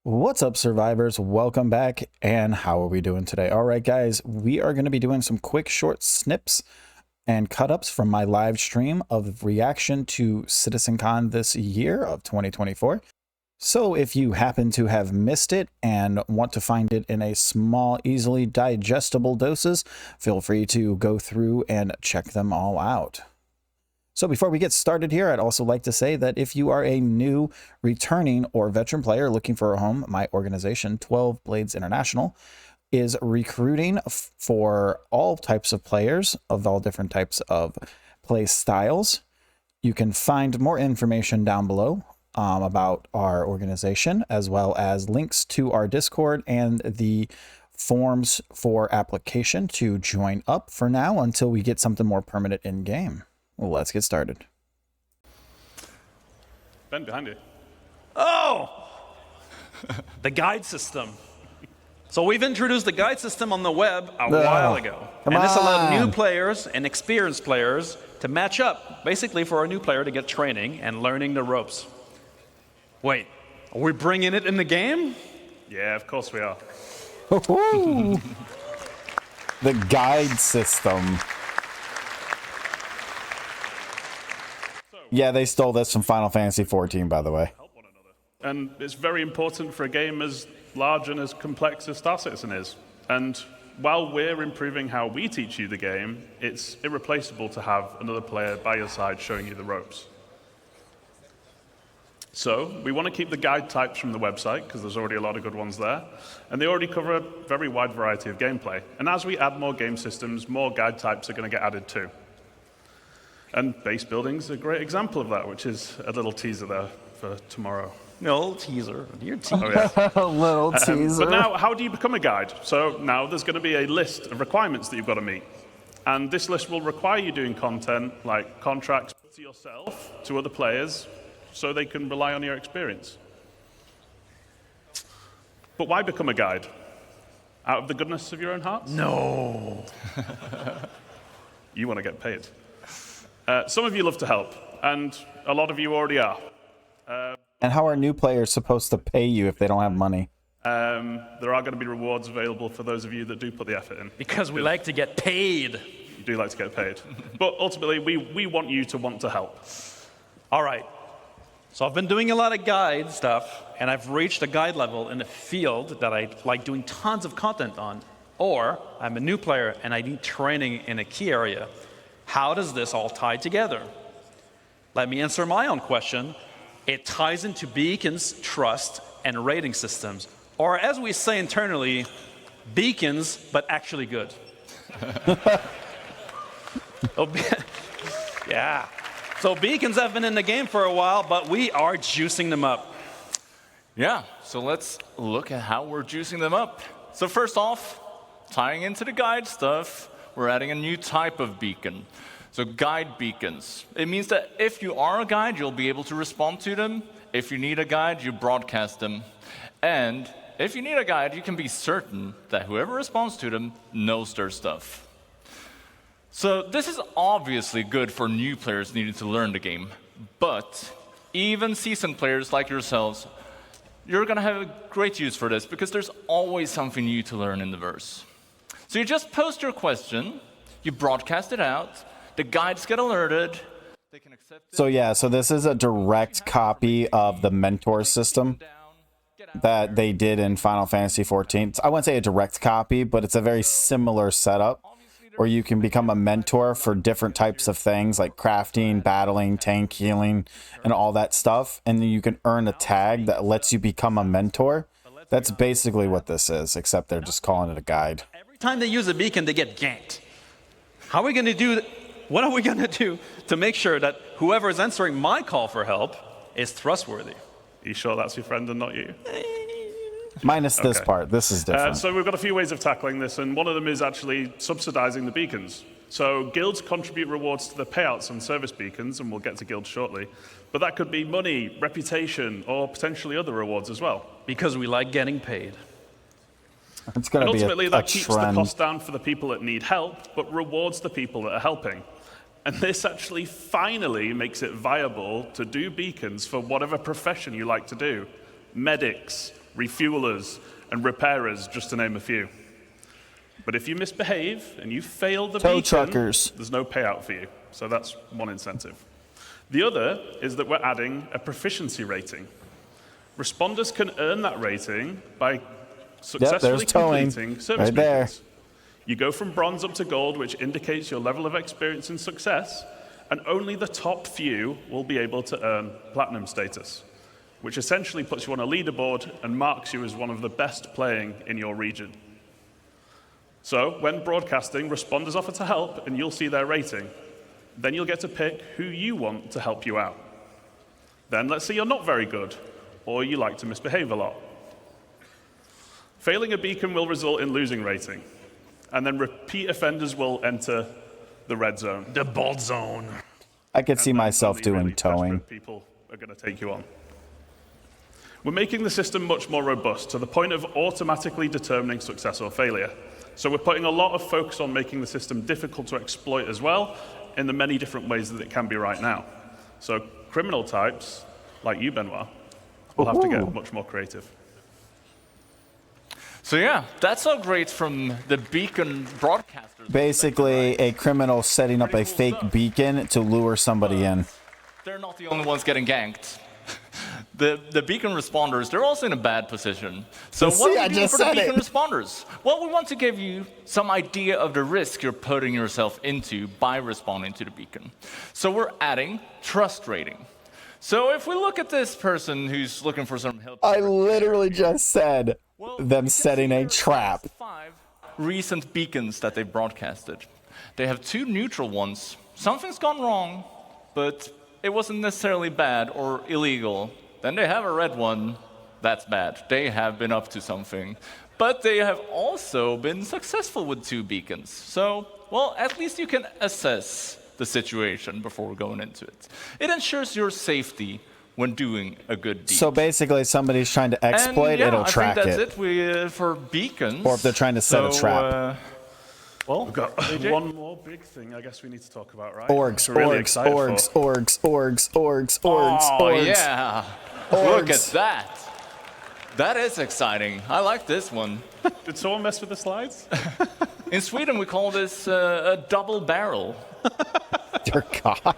What's up, survivors? Welcome back. And how are we doing today? All right, guys, we are going to be doing some quick short snips and cut-ups from my live stream of reaction to CitizenCon this year of 2024. So if you happen to have missed it and want to find it in a small, easily digestible doses, feel free to go through and check them all out. So before we get started here, I'd also like to say that if you are a new, returning, or veteran player looking for a home, my organization, 12 Blades International, is recruiting for all types of players of all different types of play styles. You can find more information down below about our organization, as well as links to our Discord and the forms for application to join up for now until we get something more permanent in game. Well, let's get started. Ben, behind you. Oh! The guide system. So we've introduced the guide system on the web a while ago. And this allowed new players and experienced players to match up, basically for a new player to get training and learning the ropes. Wait, are we bringing it in the game? Yeah, of course we are. The guide system. Yeah, they stole this from Final Fantasy XIV, by the way. Help one another. And it's very important for a game as large and as complex as Star Citizen is. And while we're improving how we teach you the game, it's irreplaceable to have another player by your side showing you the ropes. So we want to keep the guide types from the website, because there's already a lot of good ones there. And they already cover a very wide variety of gameplay. And as we add more game systems, more guide types are going to get added too. And base building's a great example of that, which is a little teaser there for tomorrow. No, teaser. You're teaser. Oh, yeah. A little teaser. But now, how do you become a guide? So now there's going to be a list of requirements that you've got to meet. And this list will require you doing content like contracts to yourself, to other players, so they can rely on your experience. But why become a guide? Out of the goodness of your own hearts? No. You want to get paid. Some of you love to help, and a lot of you already are. And how are new players supposed to pay you if they don't have money? There are going to be rewards available for those of you that do put the effort in. Because we like to get paid. You do like to get paid. But ultimately, we want you to want to help. All right. So I've been doing a lot of guide stuff, and I've reached a guide level in a field that I like doing tons of content on. Or I'm a new player, and I need training in a key area. How does this all tie together? Let me answer my own question. It ties into beacons, trust, and rating systems. Or as we say internally, beacons, but actually good. Yeah. So beacons have been in the game for a while, but we are juicing them up. Yeah, so let's look at how we're juicing them up. So first off, tying into the guide stuff, we're adding a new type of beacon. So guide beacons. It means that if you are a guide, you'll be able to respond to them. If you need a guide, you broadcast them. And if you need a guide, you can be certain that whoever responds to them knows their stuff. So this is obviously good for new players needing to learn the game. But even seasoned players like yourselves, you're going to have a great use for this because there's always something new to learn in the verse. So you just post your question, you broadcast it out, the guides get alerted. They can accept it. So yeah, so this is a direct copy of the mentor system that they did in Final Fantasy XIV. I wouldn't say a direct copy, but it's a very similar setup where you can become a mentor for different types of things like crafting, battling, tank healing, and all that stuff. And then you can earn a tag that lets you become a mentor. That's basically what this is, except they're just calling it a guide. Every time they use a beacon, they get ganked. How are we going to do? What are we going to do to make sure that whoever is answering my call for help is trustworthy? Are you sure that's your friend and not you? Minus this part. This is different. So we've got a few ways of tackling this, and one of them is actually subsidizing the beacons. So guilds contribute rewards to the payouts on service beacons, and we'll get to guilds shortly. But that could be money, reputation, or potentially other rewards as well. Because we like getting paid. It's going to be ultimately, a that keeps the trend. cost down for the people that need help, but rewards the people that are helping. And this actually finally makes it viable to do beacons for whatever profession you like to do. Medics, refuelers, and repairers, just to name a few. But if you misbehave and you fail the Tow beacon, truckers. there's no payout for you. So that's one incentive. The other is that we're adding a proficiency rating. Responders can earn that rating by successfully towing. completing service Right there. missions. You go from bronze up to gold, which indicates your level of experience and success, and only the top few will be able to earn platinum status, which essentially puts you on a leaderboard and marks you as one of the best playing in your region. So when broadcasting, responders offer to help, and you'll see their rating. Then you'll get to pick who you want to help you out. Then let's say you're not very good, or you like to misbehave a lot. Failing a beacon will result in losing rating, and then repeat offenders will enter the red zone. The bald zone. I could see And then myself only doing really towing. desperate people are going to take you on. We're making the system much more robust to the point of automatically determining success or failure. So we're putting a lot of focus on making the system difficult to exploit as well, in the many different ways that it can be right now. So criminal types, like you, Benoit, will have to get much more creative. So yeah, that's all great from the beacon broadcasters. Basically, a criminal setting up a fake beacon to lure somebody in. They're not the only ones getting ganked. The beacon responders, they're also in a bad position. So See, what do I we do just for the said beacon it. responders? Well, we want to give you some idea of the risk you're putting yourself into by responding to the beacon. So we're adding trust rating. So if we look at this person who's looking for some help, I literally just said well, them we can setting see a their trap. last 5 recent beacons that they've broadcasted. They have 2 neutral ones. Something's gone wrong, but it wasn't necessarily bad or illegal. Then they have a red one. That's bad. They have been up to something. But they have also been successful with 2 beacons. So, well, at least you can assess the situation before going into it. It ensures your safety when doing a good deed. So basically, somebody's trying to exploit, and, yeah, it'll track I think it. that's it for beacons. Or if they're trying to set a trap. Well, we've got one more big thing I guess we need to talk about, right? Orgs, We're really orgs, excited orgs, for. orgs. Oh, orgs. yeah. Look at Orgs. that. That is exciting. I like this one. Did someone mess with the slides? In Sweden, we call this a double barrel. Dear God.